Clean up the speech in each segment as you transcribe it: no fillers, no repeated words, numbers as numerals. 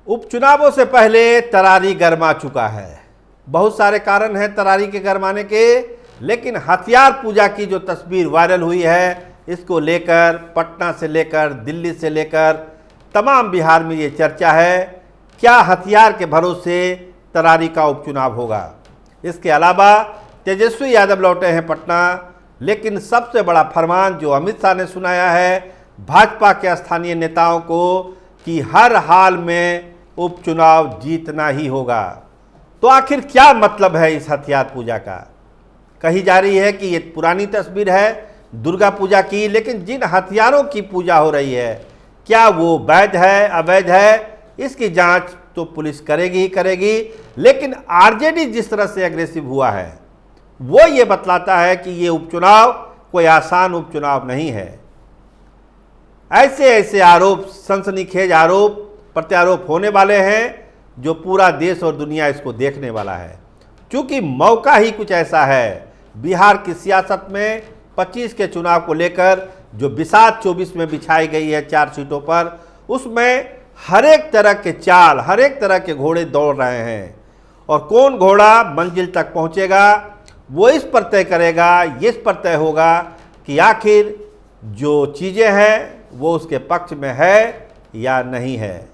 उपचुनावों से पहले तरारी गरमा चुका है। बहुत सारे कारण हैं तरारी के गरमाने के, लेकिन हथियार पूजा की जो तस्वीर वायरल हुई है, इसको लेकर पटना से लेकर दिल्ली से लेकर तमाम बिहार में ये चर्चा है, क्या हथियार के भरोसे तरारी का उपचुनाव होगा। इसके अलावा तेजस्वी यादव लौटे हैं पटना, लेकिन सबसे बड़ा फरमान जो अमित शाह ने सुनाया है भाजपा के स्थानीय नेताओं को कि हर हाल में उपचुनाव जीतना ही होगा। तो आखिर क्या मतलब है इस हथियार पूजा का। कही जा रही है कि ये पुरानी तस्वीर है दुर्गा पूजा की, लेकिन जिन हथियारों की पूजा हो रही है क्या वो वैध है अवैध है, इसकी जांच तो पुलिस करेगी ही करेगी। लेकिन आरजेडी जिस तरह से एग्रेसिव हुआ है वो ये बतलाता है कि ये उपचुनाव कोई आसान उपचुनाव नहीं है। ऐसे ऐसे आरोप, सनसनीखेज आरोप प्रत्यारोप होने वाले हैं जो पूरा देश और दुनिया इसको देखने वाला है। क्योंकि मौका ही कुछ ऐसा है बिहार की सियासत में 25 के चुनाव को लेकर जो बिसात 24 में बिछाई गई है 4 सीटों पर, उसमें हर एक तरह के चाल, हर एक तरह के घोड़े दौड़ रहे हैं और कौन घोड़ा मंजिल तक पहुंचेगा वो इस पर तय करेगा, इस पर तय होगा कि आखिर जो चीज़ें हैं वो उसके पक्ष में है या नहीं है।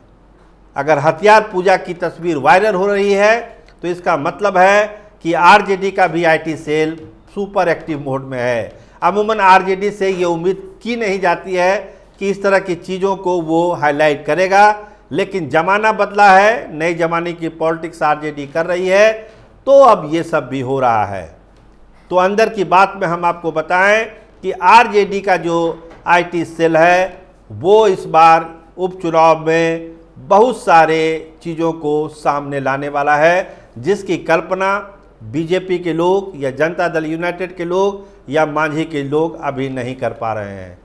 अगर हथियार पूजा की तस्वीर वायरल हो रही है तो इसका मतलब है कि आरजेडी का भी IT cell super active mode में है। अमूमन आरजेडी से ये उम्मीद की नहीं जाती है कि इस तरह की चीज़ों को वो हाईलाइट करेगा, लेकिन ज़माना बदला है, नए ज़माने की पॉलिटिक्स आरजेडी कर रही है, तो अब ये सब भी हो रहा है। तो अंदर की बात में हम आपको बताएं कि आरजेडी का जो आईटी सेल है वो इस बार उपचुनाव में बहुत सारे चीज़ों को सामने लाने वाला है, जिसकी कल्पना बीजेपी के लोग या जनता दल यूनाइटेड के लोग या मांझी के लोग अभी नहीं कर पा रहे हैं।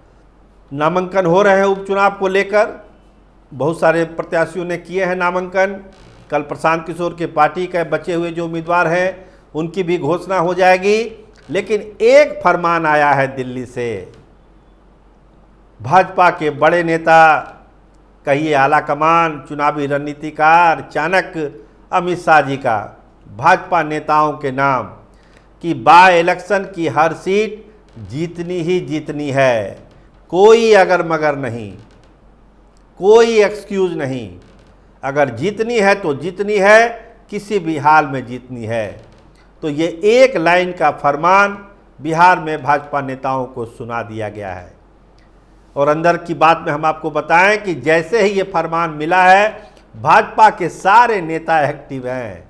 नामांकन हो रहे हैं उपचुनाव को लेकर, बहुत सारे प्रत्याशियों ने किए हैं नामांकन। कल प्रशांत किशोर के पार्टी के बचे हुए जो उम्मीदवार हैं उनकी भी घोषणा हो जाएगी। लेकिन एक फरमान आया है दिल्ली से, भाजपा के बड़े नेता, कहिए आला कमान, चुनावी रणनीतिकार, चाणक्य अमित शाह जी का भाजपा नेताओं के नाम कि बाय इलेक्शन की हर सीट जीतनी ही जीतनी है, कोई अगर मगर नहीं, कोई एक्सक्यूज नहीं। अगर जीतनी है तो जीतनी है, किसी भी हाल में जीतनी है। तो ये एक लाइन का फरमान बिहार में भाजपा नेताओं को सुना दिया गया है। और अंदर की बात में हम आपको बताएं कि जैसे ही ये फरमान मिला है भाजपा के सारे नेता एक्टिव हैं।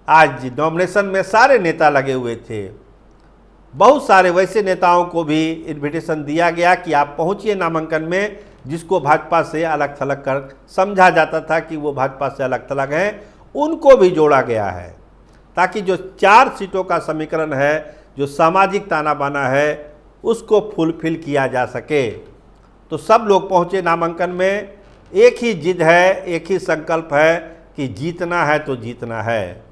आज नॉमिनेशन में सारे नेता लगे हुए थे। बहुत सारे वैसे नेताओं को भी इन्विटेशन दिया गया कि आप पहुंचिए नामांकन में, जिसको भाजपा से अलग थलग कर समझा जाता था कि वो भाजपा से अलग थलग हैं, उनको भी जोड़ा गया है ताकि जो 4 सीटों का समीकरण है, जो सामाजिक ताना बाना है, उसको फुलफिल किया जा सके। तो सब लोग पहुंचे नामांकन में। एक ही जिद है, एक ही संकल्प है कि जीतना है तो जीतना है।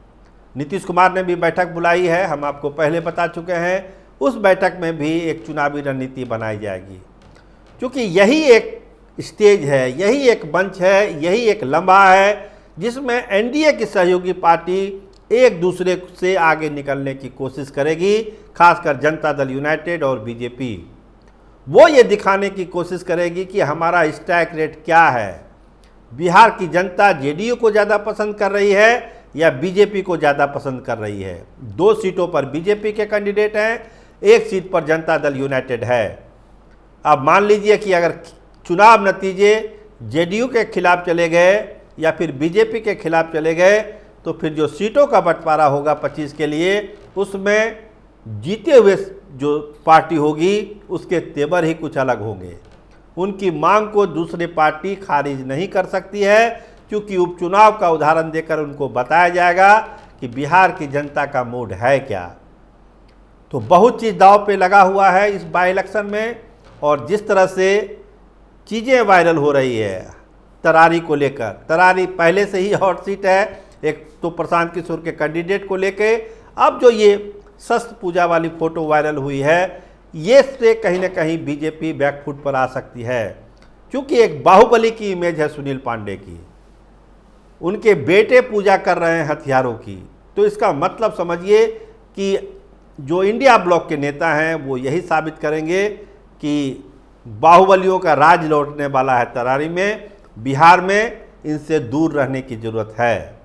नीतीश कुमार ने भी बैठक बुलाई है, हम आपको पहले बता चुके हैं। उस बैठक में भी एक चुनावी रणनीति बनाई जाएगी, क्योंकि यही एक स्टेज है, यही एक मंच है, यही एक लम्हा है जिसमें एनडीए की सहयोगी पार्टी एक दूसरे से आगे निकलने की कोशिश करेगी। खासकर जनता दल यूनाइटेड और बीजेपी वो ये दिखाने की कोशिश करेगी कि हमारा स्ट्राइक रेट क्या है। बिहार की जनता जेडीयू को ज़्यादा पसंद कर रही है या बीजेपी को ज़्यादा पसंद कर रही है। 2 सीटों पर बीजेपी के कैंडिडेट हैं, 1 सीट पर जनता दल यूनाइटेड है। अब मान लीजिए कि अगर चुनाव नतीजे जेडीयू के खिलाफ चले गए या फिर बीजेपी के खिलाफ चले गए, तो फिर जो सीटों का बंटवारा होगा 25 के लिए, उसमें जीते हुए जो पार्टी होगी उसके तेवर ही कुछ अलग होंगे। उनकी मांग को दूसरी पार्टी खारिज नहीं कर सकती है, क्योंकि उपचुनाव का उदाहरण देकर उनको बताया जाएगा कि बिहार की जनता का मूड है क्या। तो बहुत चीज़ दांव पे लगा हुआ है इस बाई इलेक्शन में। और जिस तरह से चीज़ें वायरल हो रही है तरारी को लेकर, तरारी पहले से ही हॉट सीट है, एक तो प्रशांत किशोर के कैंडिडेट को लेके, अब जो ये शस्त्र पूजा वाली फ़ोटो वायरल हुई है, ये से कहीं ना कहीं बीजेपी बैकफुट पर आ सकती है, क्योंकि एक बाहुबली की इमेज है सुनील पांडे की। उनके बेटे पूजा कर रहे हैं हथियारों की। तो इसका मतलब समझिए कि जो इंडिया ब्लॉक के नेता हैं वो यही साबित करेंगे कि बाहुबलियों का राज लौटने वाला है तरारी में। बिहार में इनसे दूर रहने की ज़रूरत है।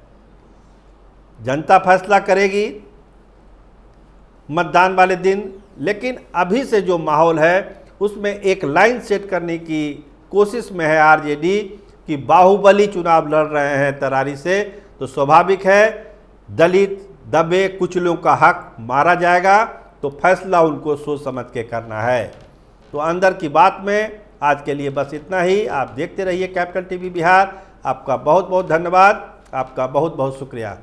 जनता फैसला करेगी मतदान वाले दिन, लेकिन अभी से जो माहौल है उसमें एक लाइन सेट करने की कोशिश में है आरजेडी कि बाहुबली चुनाव लड़ रहे हैं तरारी से, तो स्वाभाविक है दलित दबे कुचलों का हक मारा जाएगा। तो फैसला उनको सोच समझ के करना है। तो अंदर की बात में आज के लिए बस इतना ही। आप देखते रहिए कैपिटल टीवी बिहार। आपका बहुत बहुत धन्यवाद, आपका बहुत बहुत शुक्रिया।